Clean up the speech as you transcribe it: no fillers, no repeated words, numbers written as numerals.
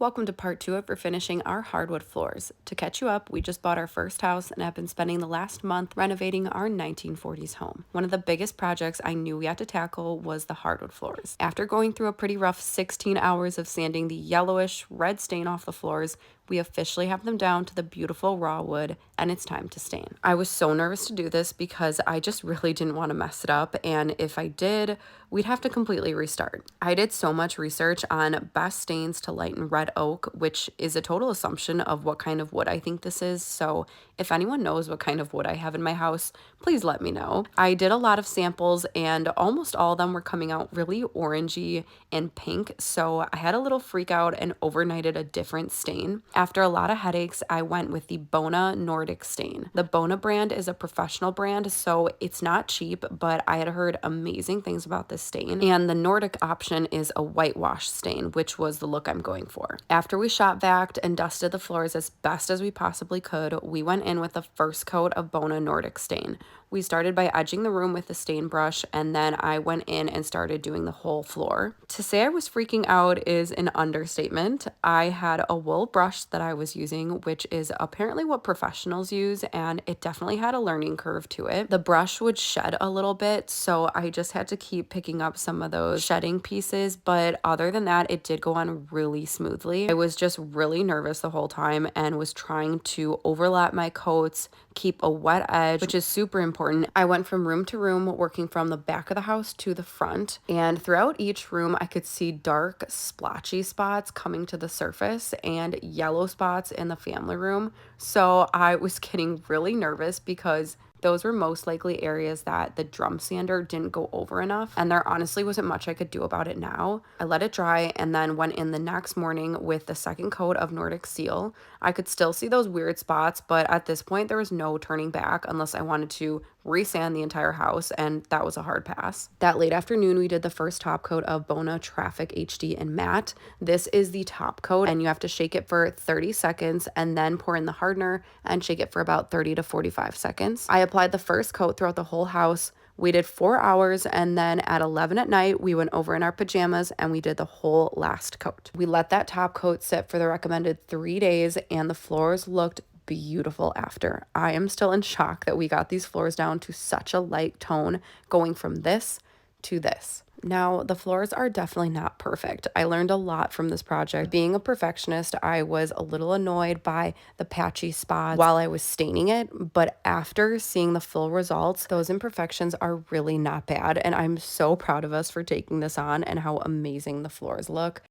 Welcome to part 2 of refinishing our hardwood floors. To catch you up, we just bought our first house and have been spending the last month renovating our 1940s home. One of the biggest projects I knew we had to tackle was the hardwood floors. After going through a pretty rough 16 hours of sanding the yellowish red stain off the floors, we officially have them down to the beautiful raw wood, and it's time to stain. I was so nervous to do this because I just really didn't want to mess it up, and if I did, we'd have to completely restart. I did so much research on best stains to lighten red oak, which is a total assumption of what kind of wood I think this is, so if anyone knows what kind of wood I have in my house, please let me know. I did a lot of samples, and almost all of them were coming out really orangey and pink, so I had a little freak out and overnighted a different stain. After a lot of headaches, I went with the Bona Nordic stain. The Bona brand is a professional brand, so it's not cheap, but I had heard amazing things about this stain. And the Nordic option is a whitewash stain, which was the look I'm going for. After we shop vacked and dusted the floors as best as we possibly could, we went in with the first coat of Bona Nordic stain. We started by edging the room with the stain brush, and then I went in and started doing the whole floor. To say I was freaking out is an understatement. I had a wool brush that I was using, which is apparently what professionals use, and it definitely had a learning curve to it. The brush would shed a little bit, so I just had to keep picking up some of those shedding pieces, but other than that, it did go on really smoothly. I was just really nervous the whole time and was trying to overlap my coats, keep a wet edge, which is super important. I went from room to room, working from the back of the house to the front, and throughout each room I could see dark splotchy spots coming to the surface and yellow spots in the family room. So I was getting really nervous because those were most likely areas that the drum sander didn't go over enough, and there honestly wasn't much I could do about it now. I let it dry and then went in the next morning with the second coat of Nordic Seal. I could still see those weird spots, but at this point there was no turning back unless I wanted to resand the entire house, and that was a hard pass. That late afternoon, we did the first top coat of Bona Traffic HD in matte. This is the top coat, and you have to shake it for 30 seconds and then pour in the hardener and shake it for about 30 to 45 seconds. I applied the first coat throughout the whole house, waited 4 hours, and then at 11 at night, we went over in our pajamas and we did the whole last coat. We let that top coat sit for the recommended 3 days, and the floors looked beautiful after. I am still in shock that we got these floors down to such a light tone, going from this to this. Now, the floors are definitely not perfect. I learned a lot from this project. Being a perfectionist, I was a little annoyed by the patchy spots while I was staining it, but after seeing the full results, those imperfections are really not bad, and I'm so proud of us for taking this on and how amazing the floors look.